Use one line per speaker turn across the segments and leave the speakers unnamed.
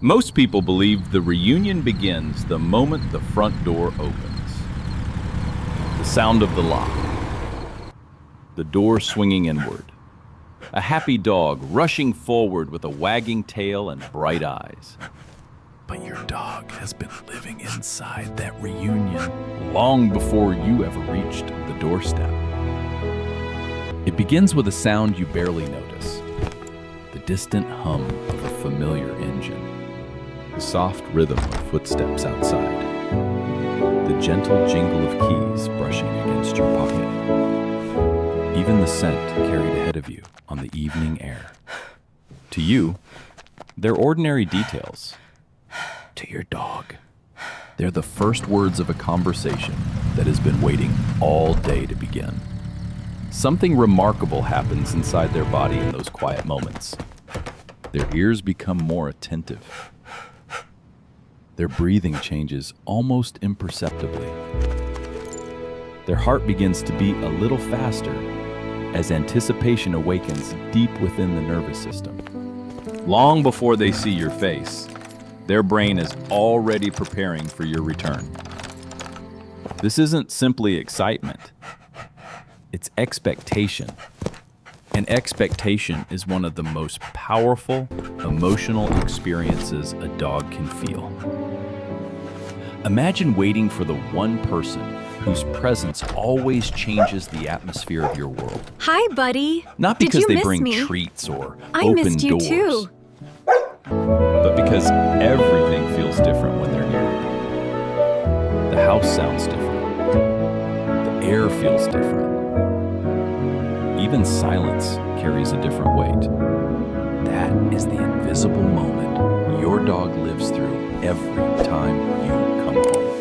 Most people believe the reunion begins the moment the front door opens. The sound of the lock, the door swinging inward, a happy dog rushing forward with a wagging tail and bright eyes. But your dog has been living inside that reunion long before you ever reached the doorstep. It begins with a sound you barely notice, the distant hum of a familiar engine. The soft rhythm of footsteps outside. The gentle jingle of keys brushing against your pocket. Even the scent carried ahead of you on the evening air. To you, they're ordinary details. To your dog, they're the first words of a conversation that has been waiting all day to begin. Something remarkable happens inside their body in those quiet moments. Their ears become more attentive. Their breathing changes almost imperceptibly. Their heart begins to beat a little faster as anticipation awakens deep within the nervous system. Long before they see your face, their brain is already preparing for your return. This isn't simply excitement, it's expectation. And expectation is one of the most powerful emotional experiences a dog can feel. Imagine waiting for the one person whose presence always changes the atmosphere of your world.
Hi, buddy.
Not
Did
because
you
they
miss
bring
me?
treats or
I
open
missed you
doors,
too.
but because everything feels different when they're near. The house sounds different. The air feels different. Even silence carries a different weight. That is the invisible moment your dog lives through every time you come home.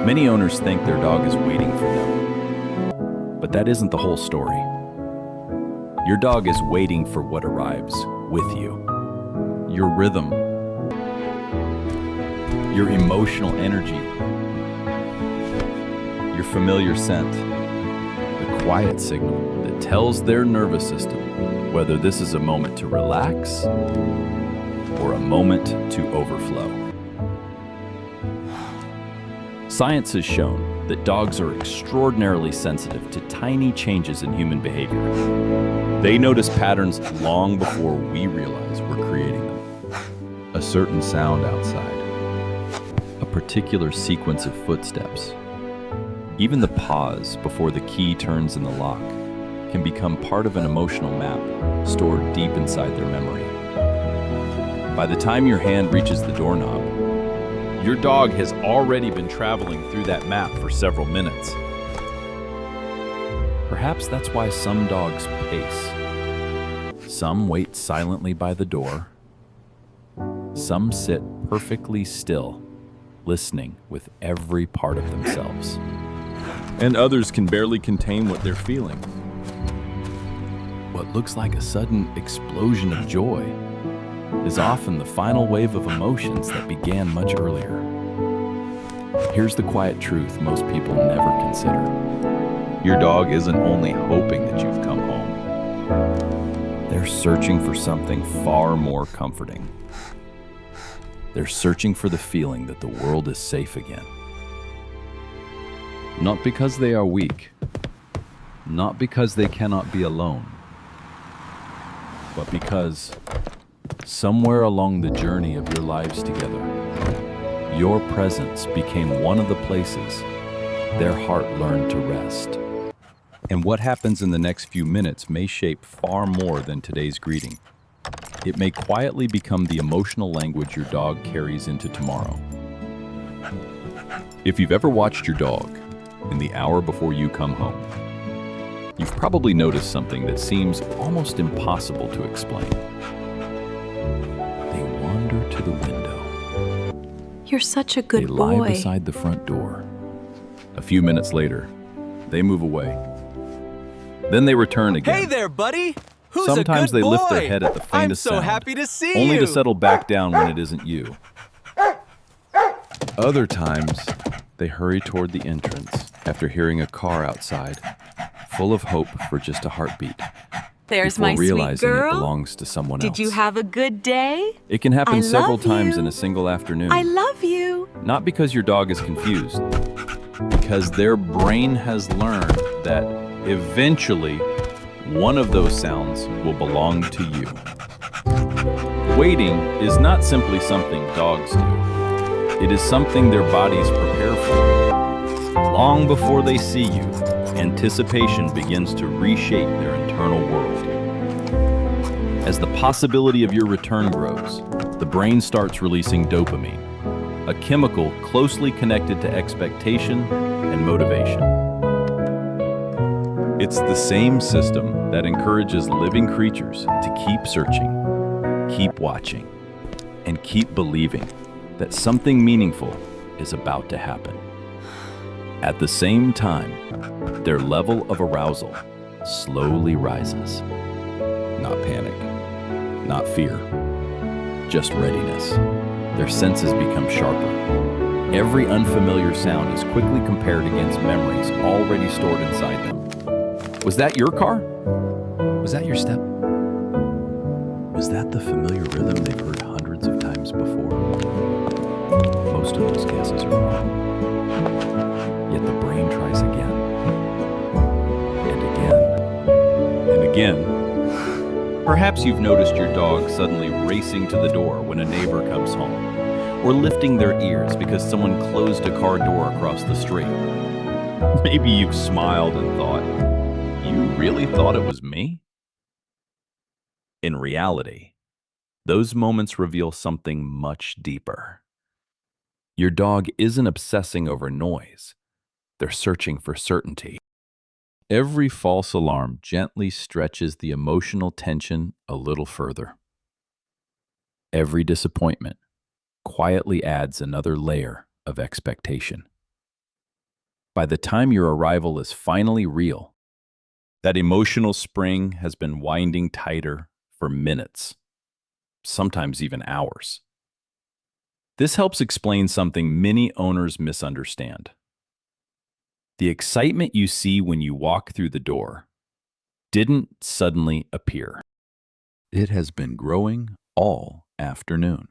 Many owners think their dog is waiting for them, but that isn't the whole story. Your dog is waiting for what arrives with you. Your rhythm, your emotional energy, your familiar scent, the quiet signal that tells their nervous system whether this is a moment to relax or a moment to overflow. Science has shown that dogs are extraordinarily sensitive to tiny changes in human behavior. They notice patterns long before we realize we're creating them. A certain sound outside, a particular sequence of footsteps, even the pause before the key turns in the lock can become part of an emotional map stored deep inside their memory. By the time your hand reaches the doorknob, your dog has already been traveling through that map for several minutes. Perhaps that's why some dogs pace. Some wait silently by the door. Some sit perfectly still, listening with every part of themselves. And others can barely contain what they're feeling. What looks like a sudden explosion of joy is often the final wave of emotions that began much earlier. Here's the quiet truth most people never consider. Your dog isn't only hoping that you've come home. They're searching for something far more comforting. They're searching for the feeling that the world is safe again. Not because they are weak, not because they cannot be alone, but because somewhere along the journey of your lives together, your presence became one of the places their heart learned to rest. And what happens in the next few minutes may shape far more than today's greeting. It may quietly become the emotional language your dog carries into tomorrow. If you've ever watched your dog in the hour before you come home, you've probably noticed something that seems almost impossible to explain. They wander to the window.
You're such a good
They lie
boy.
beside the front door. A few minutes later, they move away. Then they return again.
Hey there, buddy! Who's
Sometimes
a good
they lift
boy?
their head at the
I'm
faintest
so
sound,
happy to see
only
you!
to settle back down when it isn't you. Other times, they hurry toward the entrance after hearing a car outside, full of hope for just a heartbeat.
There's
before
my sweet
realizing it
girl.
belongs to someone else.
Did you have a good day?
It can happen
I
several
love
times
you.
in a single afternoon.
I love you.
Not because your dog is confused, because their brain has learned that eventually one of those sounds will belong to you. Waiting is not simply something dogs do. It is something their bodies prepare for. Long before they see you, anticipation begins to reshape their internal world. As the possibility of your return grows, the brain starts releasing dopamine, a chemical closely connected to expectation and motivation. It's the same system that encourages living creatures to keep searching, keep watching, and keep believing that something meaningful is about to happen. At the same time, their level of arousal slowly rises. Not panic, not fear, just readiness. Their senses become sharper. Every unfamiliar sound is quickly compared against memories already stored inside them. Was that your car? Was that your step? Was that the familiar rhythm they've heard hundreds of times before? Most of those guesses are wrong. Yet the brain tries again, and again, and again. Perhaps you've noticed your dog suddenly racing to the door when a neighbor comes home, or lifting their ears because someone closed a car door across the street. Maybe you've smiled and thought, "You really thought it was me?" In reality, those moments reveal something much deeper. Your dog isn't obsessing over noise. They're searching for certainty. Every false alarm gently stretches the emotional tension a little further. Every disappointment quietly adds another layer of expectation. By the time your arrival is finally real, that emotional spring has been winding tighter for minutes, sometimes even hours. This helps explain something many owners misunderstand. The excitement you see when you walk through the door didn't suddenly appear. It has been growing all afternoon.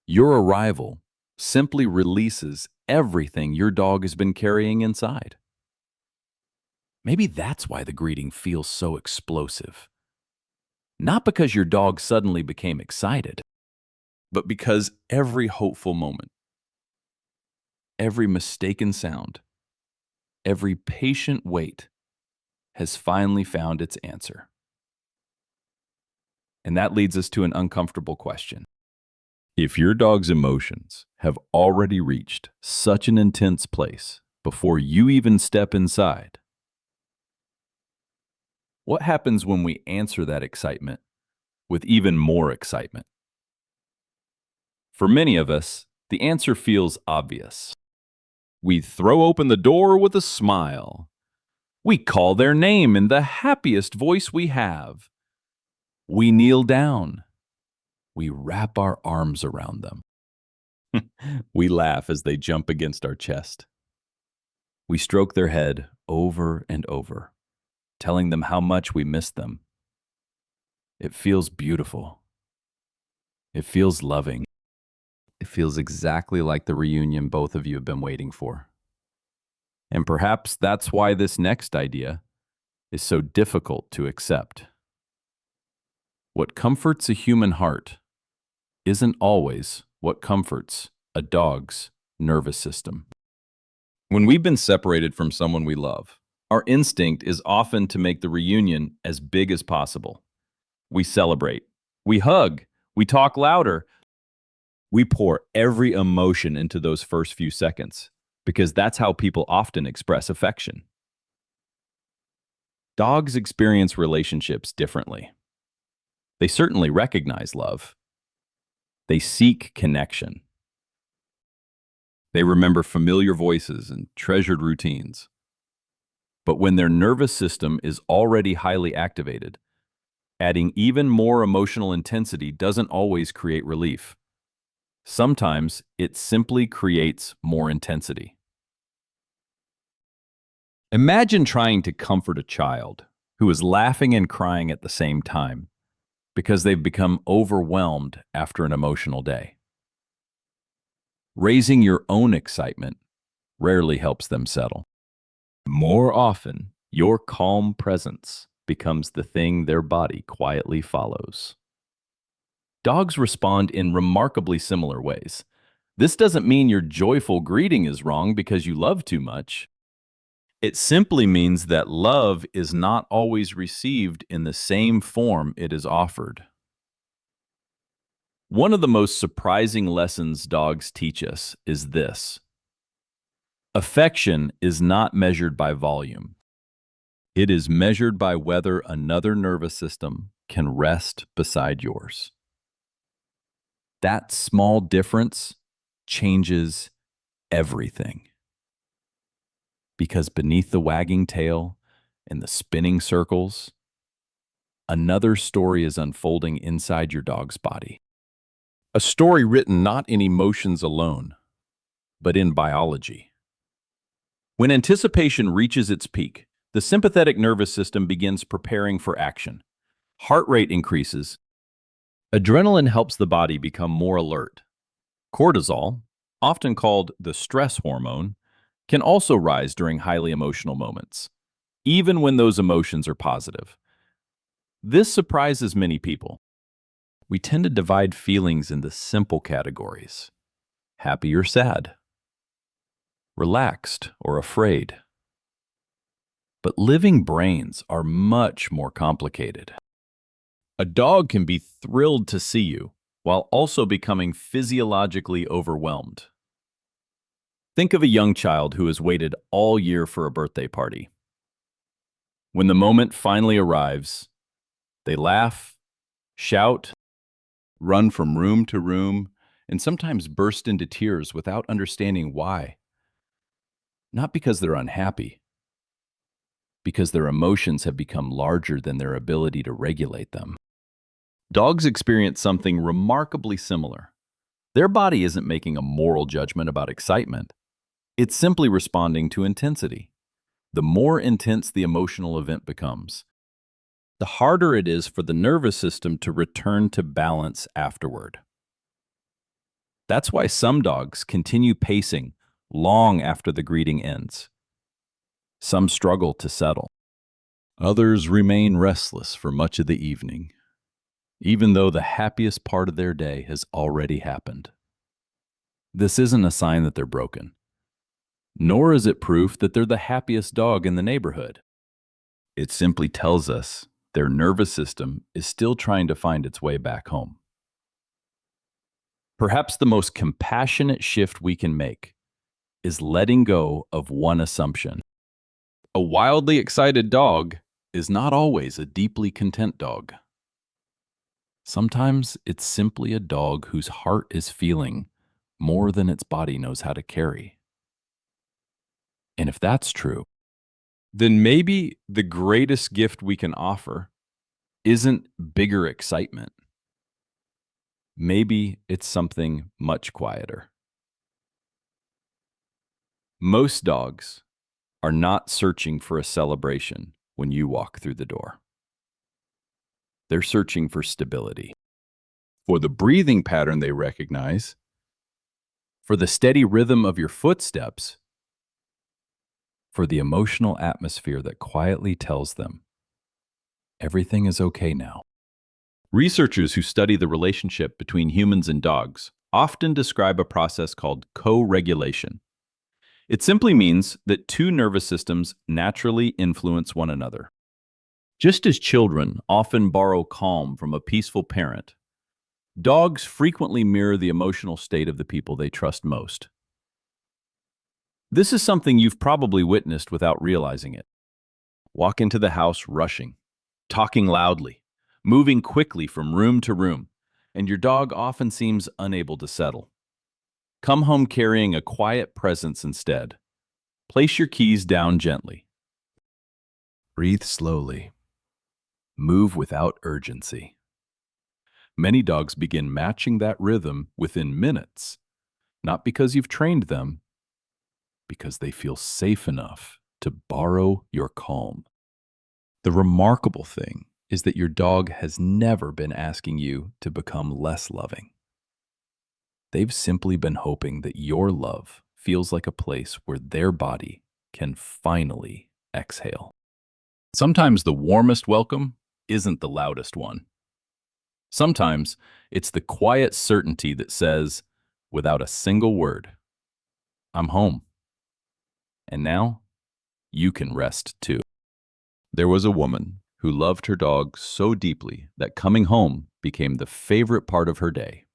Your arrival simply releases everything your dog has been carrying inside. Maybe that's why the greeting feels so explosive. Not because your dog suddenly became excited, but because every hopeful moment, every mistaken sound, every patient wait has finally found its answer. And that leads us to an uncomfortable question. If your dog's emotions have already reached such an intense place before you even step inside, what happens when we answer that excitement with even more excitement? For many of us, the answer feels obvious. We throw open the door with a smile. We call their name in the happiest voice we have. We kneel down. We wrap our arms around them. We laugh as they jump against our chest. We stroke their head over and over, telling them how much we miss them. It feels beautiful. It feels loving. It feels exactly like the reunion both of you have been waiting for. And perhaps that's why this next idea is so difficult to accept. What comforts a human heart isn't always what comforts a dog's nervous system. When we've been separated from someone we love, our instinct is often to make the reunion as big as possible. We celebrate, we hug, we talk louder. We pour every emotion into those first few seconds because that's how people often express affection. Dogs experience relationships differently. They certainly recognize love. They seek connection. They remember familiar voices and treasured routines. But when their nervous system is already highly activated, adding even more emotional intensity doesn't always create relief. Sometimes it simply creates more intensity. Imagine trying to comfort a child who is laughing and crying at the same time because they've become overwhelmed after an emotional day. Raising your own excitement rarely helps them settle. More often, your calm presence becomes the thing their body quietly follows. Dogs respond in remarkably similar ways. This doesn't mean your joyful greeting is wrong because you love too much. It simply means that love is not always received in the same form it is offered. One of the most surprising lessons dogs teach us is this: affection is not measured by volume. It is measured by whether another nervous system can rest beside yours. That small difference changes everything. Because beneath the wagging tail and the spinning circles, another story is unfolding inside your dog's body. A story written not in emotions alone, but in biology. When anticipation reaches its peak, the sympathetic nervous system begins preparing for action. Heart rate increases. Adrenaline helps the body become more alert. Cortisol, often called the stress hormone, can also rise during highly emotional moments, even when those emotions are positive. This surprises many people. We tend to divide feelings into simple categories: happy or sad, relaxed or afraid. But living brains are much more complicated. A dog can be thrilled to see you while also becoming physiologically overwhelmed. Think of a young child who has waited all year for a birthday party. When the moment finally arrives, they laugh, shout, run from room to room, and sometimes burst into tears without understanding why. Not because they're unhappy, because their emotions have become larger than their ability to regulate them. Dogs experience something remarkably similar. Their body isn't making a moral judgment about excitement. It's simply responding to intensity. The more intense the emotional event becomes, the harder it is for the nervous system to return to balance afterward. That's why some dogs continue pacing long after the greeting ends. Some struggle to settle. Others remain restless for much of the evening, even though the happiest part of their day has already happened. This isn't a sign that they're broken, nor is it proof that they're the happiest dog in the neighborhood. It simply tells us their nervous system is still trying to find its way back home. Perhaps the most compassionate shift we can make is letting go of one assumption. A wildly excited dog is not always a deeply content dog. Sometimes it's simply a dog whose heart is feeling more than its body knows how to carry. And if that's true, then maybe the greatest gift we can offer isn't bigger excitement. Maybe it's something much quieter. Most dogs are not searching for a celebration when you walk through the door. They're searching for stability, for the breathing pattern they recognize, for the steady rhythm of your footsteps, for the emotional atmosphere that quietly tells them everything is okay now. Researchers who study the relationship between humans and dogs often describe a process called co-regulation. It simply means that two nervous systems naturally influence one another. Just as children often borrow calm from a peaceful parent, dogs frequently mirror the emotional state of the people they trust most. This is something you've probably witnessed without realizing it. Walk into the house rushing, talking loudly, moving quickly from room to room, and your dog often seems unable to settle. Come home carrying a quiet presence instead. Place your keys down gently. Breathe slowly. Move without urgency. Many dogs begin matching that rhythm within minutes, not because you've trained them, because they feel safe enough to borrow your calm. The remarkable thing is that your dog has never been asking you to become less loving. They've simply been hoping that your love feels like a place where their body can finally exhale. Sometimes the warmest welcome isn't the loudest one. Sometimes it's the quiet certainty that says, without a single word, I'm home. And now you can rest too. There was a woman who loved her dog so deeply that coming home became the favorite part of her day.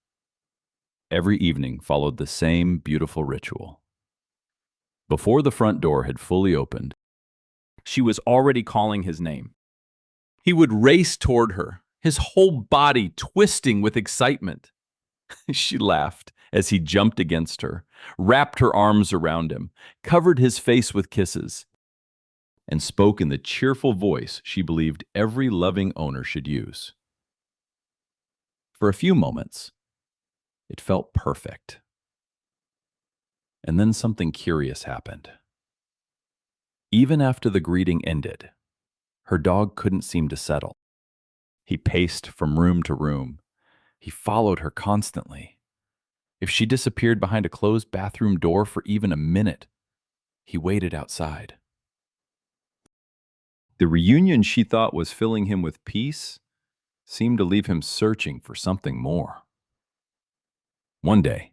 Every evening followed the same beautiful ritual. Before the front door had fully opened, she was already calling his name. He would race toward her, his whole body twisting with excitement. She laughed as he jumped against her, wrapped her arms around him, covered his face with kisses, and spoke in the cheerful voice she believed every loving owner should use. For a few moments, it felt perfect. And then something curious happened. Even after the greeting ended, her dog couldn't seem to settle. He paced from room to room. He followed her constantly. If she disappeared behind a closed bathroom door for even a minute, he waited outside. The reunion she thought was filling him with peace seemed to leave him searching for something more. One day,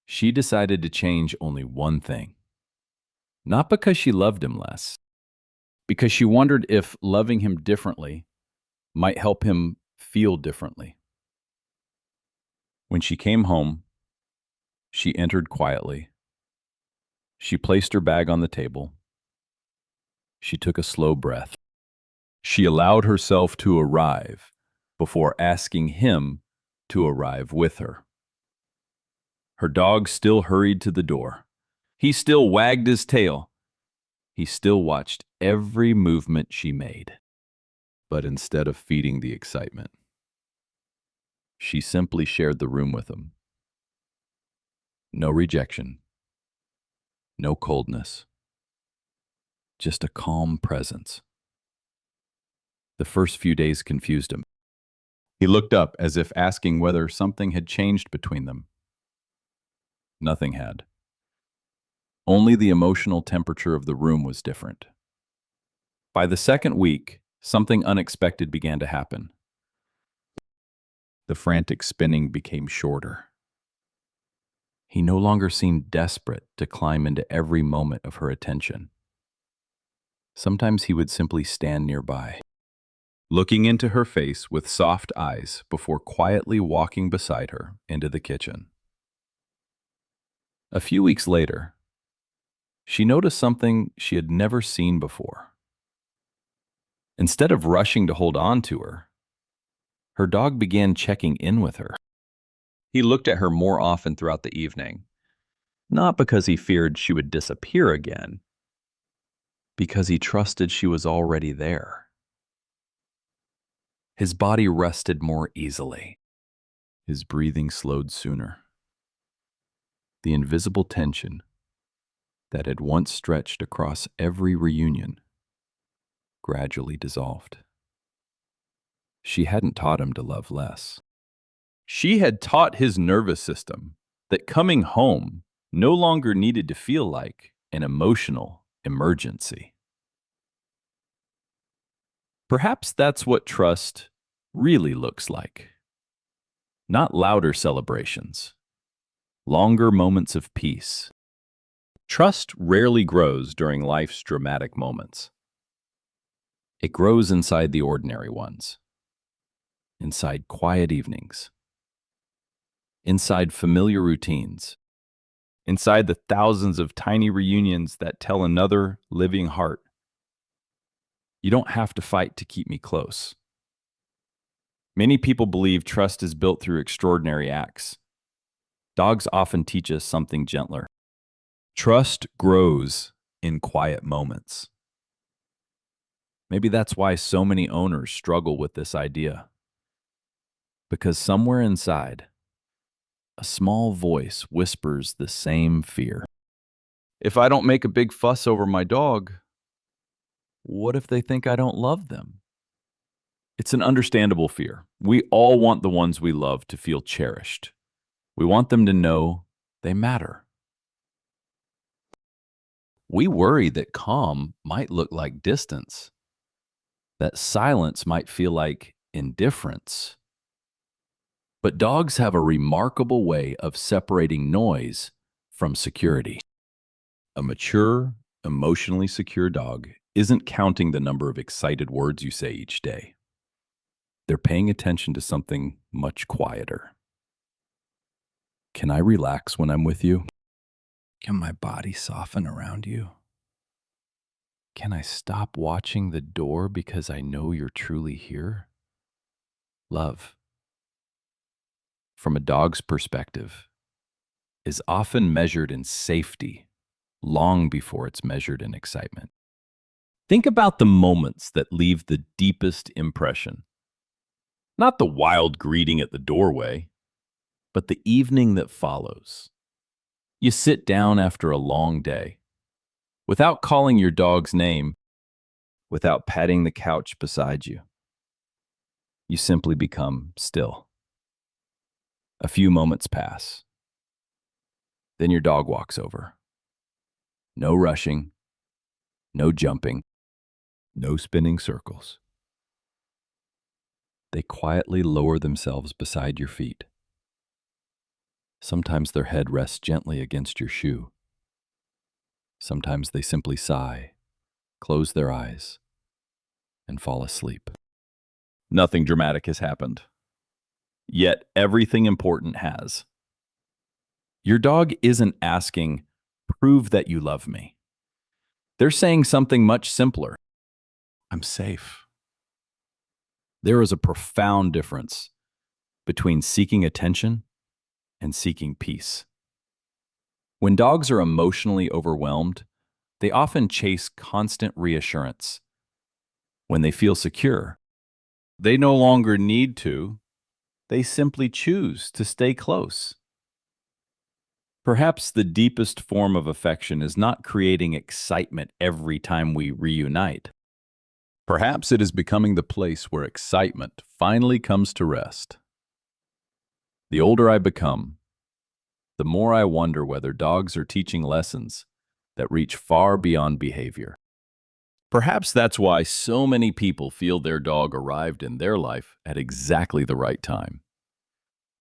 she decided to change only one thing. Not because she loved him less, because she wondered if loving him differently might help him feel differently. When she came home, she entered quietly. She placed her bag on the table. She took a slow breath. She allowed herself to arrive before asking him to arrive with her. Her dog still hurried to the door. He still wagged his tail. He still watched every movement she made. But instead of feeding the excitement, she simply shared the room with him. No rejection, no coldness, just a calm presence. The first few days confused him. He looked up as if asking whether something had changed between them. Nothing had. Only the emotional temperature of the room was different. By the second week, something unexpected began to happen. The frantic spinning became shorter. He no longer seemed desperate to climb into every moment of her attention. Sometimes he would simply stand nearby, looking into her face with soft eyes before quietly walking beside her into the kitchen. A few weeks later, she noticed something she had never seen before. Instead of rushing to hold on to her dog began checking in with her. He looked at her more often throughout the evening, not because he feared she would disappear again, because he trusted she was already there. His body rested more easily. His breathing slowed sooner. The invisible tension that had once stretched across every reunion gradually dissolved. She hadn't taught him to love less. She had taught his nervous system that coming home no longer needed to feel like an emotional emergency. Perhaps that's what trust really looks like. Not louder celebrations, longer moments of peace. Trust rarely grows during life's dramatic moments. It grows inside the ordinary ones, inside quiet evenings, inside familiar routines, inside the thousands of tiny reunions that tell another living heart, you don't have to fight to keep me close. Many people believe trust is built through extraordinary acts. Dogs often teach us something gentler. Trust grows in quiet moments. Maybe that's why so many owners struggle with this idea. Because somewhere inside, a small voice whispers the same fear. If I don't make a big fuss over my dog, What if they think I don't love them? It's an understandable fear. We all want the ones we love to feel cherished. We want them to know they matter. We worry that calm might look like distance, that silence might feel like indifference. But dogs have a remarkable way of separating noise from security. A mature, emotionally secure dog isn't counting the number of excited words you say each day. They're paying attention to something much quieter. Can I relax when I'm with you? Can my body soften around you? Can I stop watching the door because I know you're truly here? Love, from a dog's perspective, is often measured in safety long before it's measured in excitement. Think about the moments that leave the deepest impression. Not the wild greeting at the doorway, but the evening that follows. You sit down after a long day, without calling your dog's name, without patting the couch beside you. You simply become still. A few moments pass. Then your dog walks over. No rushing, no jumping, no spinning circles. They quietly lower themselves beside your feet. Sometimes their head rests gently against your shoe. Sometimes they simply sigh, close their eyes, and fall asleep. Nothing dramatic has happened. Yet everything important has. Your dog isn't asking, "Prove that you love me." They're saying something much simpler. I'm safe. There is a profound difference between seeking attention and seeking peace. When dogs are emotionally overwhelmed, they often chase constant reassurance. When they feel secure, they no longer need to, they simply choose to stay close. Perhaps the deepest form of affection is not creating excitement every time we reunite. Perhaps it is becoming the place where excitement finally comes to rest. The older I become, the more I wonder whether dogs are teaching lessons that reach far beyond behavior. Perhaps that's why so many people feel their dog arrived in their life at exactly the right time.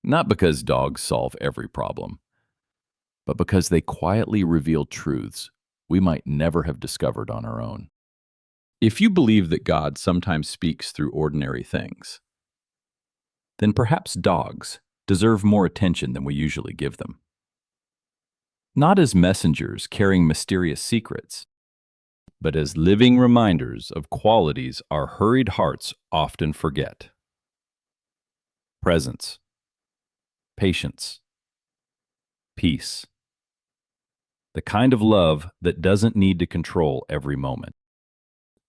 Not because dogs solve every problem, but because they quietly reveal truths we might never have discovered on our own. If you believe that God sometimes speaks through ordinary things, then perhaps dogs deserve more attention than we usually give them. Not as messengers carrying mysterious secrets, but as living reminders of qualities our hurried hearts often forget. Presence, patience, peace. The kind of love that doesn't need to control every moment.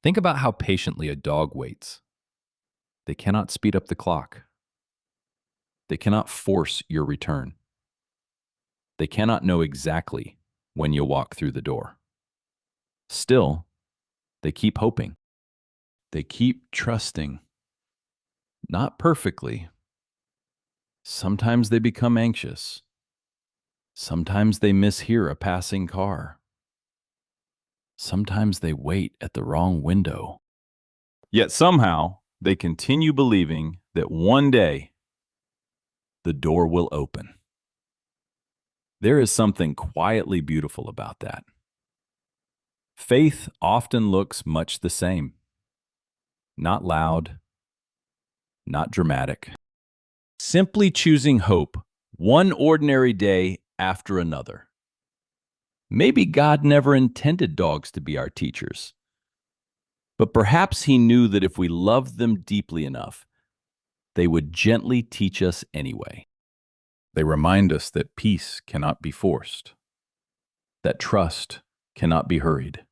Think about how patiently a dog waits. They cannot speed up the clock. They cannot force your return. They cannot know exactly when you'll walk through the door. Still, they keep hoping. They keep trusting. Not perfectly. Sometimes they become anxious. Sometimes they mishear a passing car. Sometimes they wait at the wrong window. Yet somehow, they continue believing that one day, the door will open. There is something quietly beautiful about that. Faith often looks much the same. Not loud, not dramatic. Simply choosing hope one ordinary day after another. Maybe God never intended dogs to be our teachers, but perhaps He knew that if we loved them deeply enough, they would gently teach us anyway. They remind us that peace cannot be forced, that trust cannot be hurried,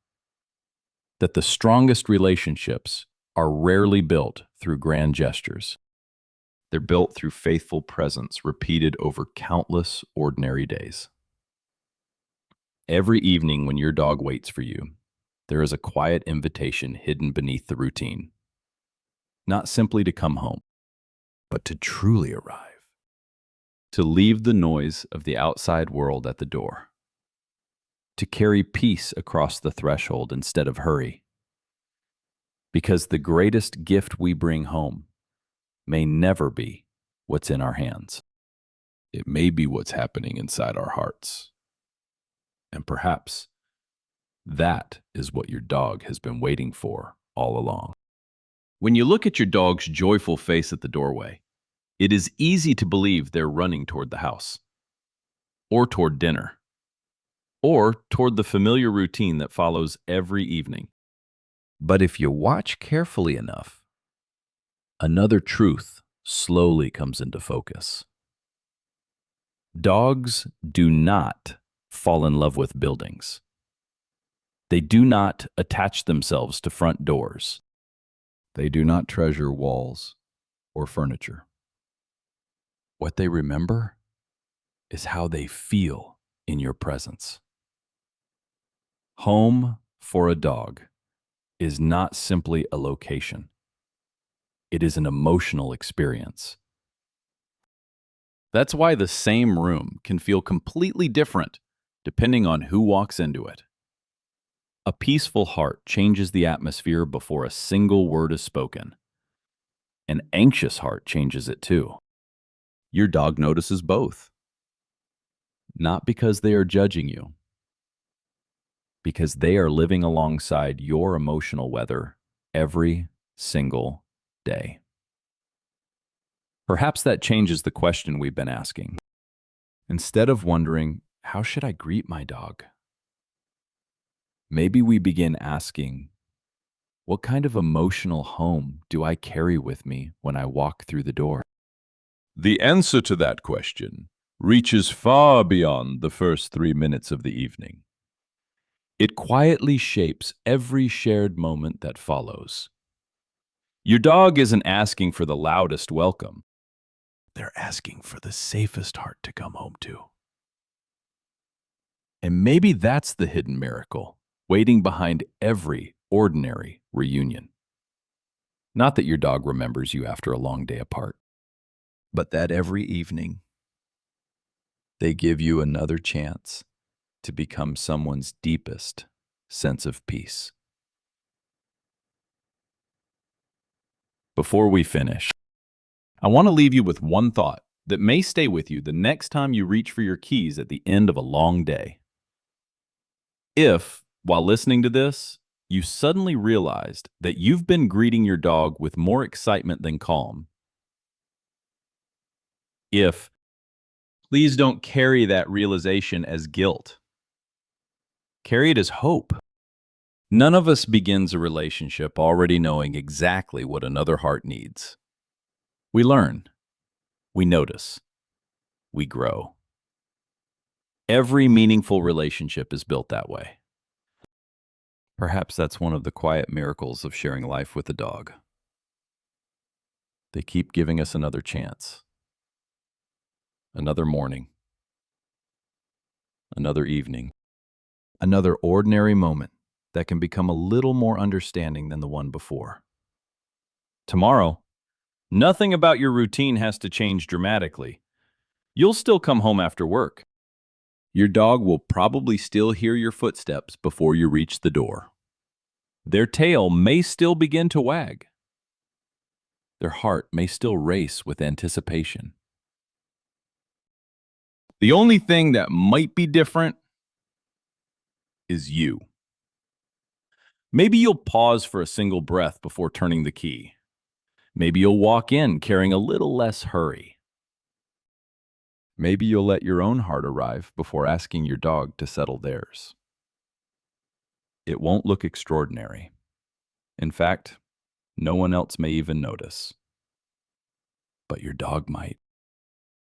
that the strongest relationships are rarely built through grand gestures. They're built through faithful presence repeated over countless ordinary days. Every evening when your dog waits for you, there is a quiet invitation hidden beneath the routine. Not simply to come home, but to truly arrive. To leave the noise of the outside world at the door. To carry peace across the threshold instead of hurry. Because the greatest gift we bring home may never be what's in our hands. It may be what's happening inside our hearts. And perhaps that is what your dog has been waiting for all along. When you look at your dog's joyful face at the doorway, it is easy to believe they're running toward the house, or toward dinner, or toward the familiar routine that follows every evening. But if you watch carefully enough, another truth slowly comes into focus. Dogs do not fall in love with buildings. They do not attach themselves to front doors. They do not treasure walls or furniture. What they remember is how they feel in your presence. Home for a dog is not simply a location. It is an emotional experience. That's why the same room can feel completely different depending on who walks into it. A peaceful heart changes the atmosphere before a single word is spoken. An anxious heart changes it too. Your dog notices both. Not because they are judging you, because they are living alongside your emotional weather every single day. Perhaps that changes the question we've been asking. Instead of wondering, how should I greet my dog? Maybe we begin asking, what kind of emotional home do I carry with me when I walk through the door? The answer to that question reaches far beyond the first 3 minutes of the evening. It quietly shapes every shared moment that follows. Your dog isn't asking for the loudest welcome. They're asking for the safest heart to come home to. And maybe that's the hidden miracle waiting behind every ordinary reunion. Not that your dog remembers you after a long day apart, but that every evening they give you another chance to become someone's deepest sense of peace. Before we finish, I want to leave you with one thought that may stay with you the next time you reach for your keys at the end of a long day. If, while listening to this, you suddenly realized that you've been greeting your dog with more excitement than calm, please don't carry that realization as guilt. Carry it as hope. None of us begins a relationship already knowing exactly what another heart needs. We learn, we notice, we grow. Every meaningful relationship is built that way. Perhaps that's one of the quiet miracles of sharing life with a dog. They keep giving us another chance, another morning, another evening, another ordinary moment that can become a little more understanding than the one before. Tomorrow, nothing about your routine has to change dramatically. You'll still come home after work. Your dog will probably still hear your footsteps before you reach the door. Their tail may still begin to wag. Their heart may still race with anticipation. The only thing that might be different is you. Maybe you'll pause for a single breath before turning the key. Maybe you'll walk in carrying a little less hurry. Maybe you'll let your own heart arrive before asking your dog to settle theirs. It won't look extraordinary. In fact, no one else may even notice. But your dog might.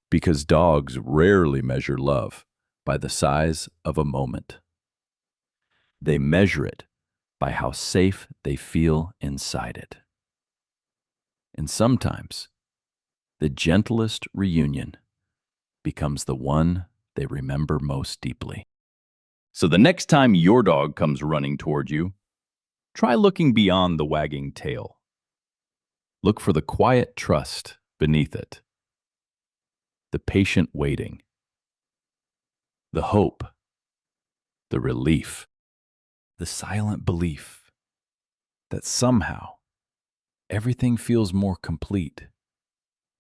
Because dogs rarely measure love by the size of a moment. They measure it by how safe they feel inside it. And sometimes, the gentlest reunion becomes the one they remember most deeply. So the next time your dog comes running toward you, Try looking beyond the wagging tail. Look for the quiet trust beneath it, the patient waiting, the hope, the relief, the silent belief that somehow everything feels more complete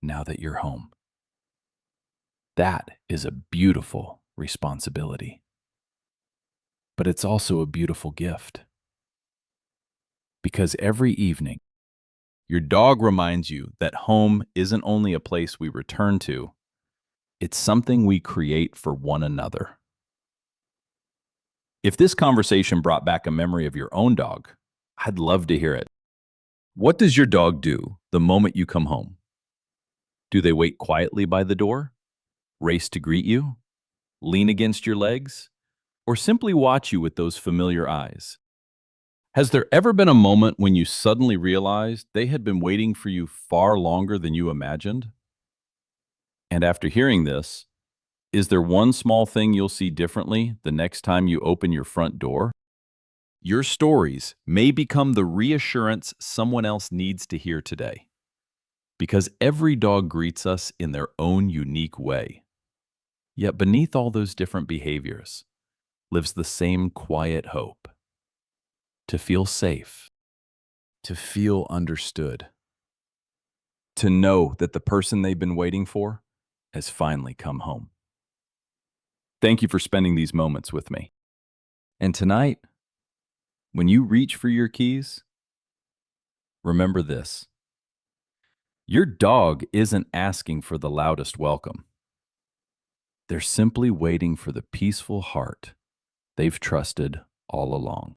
now that you're home. That is a beautiful responsibility, but it's also a beautiful gift. Because every evening, your dog reminds you that home isn't only a place we return to, it's something we create for one another. If this conversation brought back a memory of your own dog, I'd love to hear it. What does your dog do the moment you come home? Do they wait quietly by the door, race to greet you, lean against your legs, or simply watch you with those familiar eyes? Has there ever been a moment when you suddenly realized they had been waiting for you far longer than you imagined? And after hearing this, is there one small thing you'll see differently the next time you open your front door? Your stories may become the reassurance someone else needs to hear today. Because every dog greets us in their own unique way. Yet beneath all those different behaviors lives the same quiet hope. To feel safe, to feel understood, to know that the person they've been waiting for has finally come home. Thank you for spending these moments with me. And tonight, when you reach for your keys, remember this. Your dog isn't asking for the loudest welcome. They're simply waiting for the peaceful heart they've trusted all along.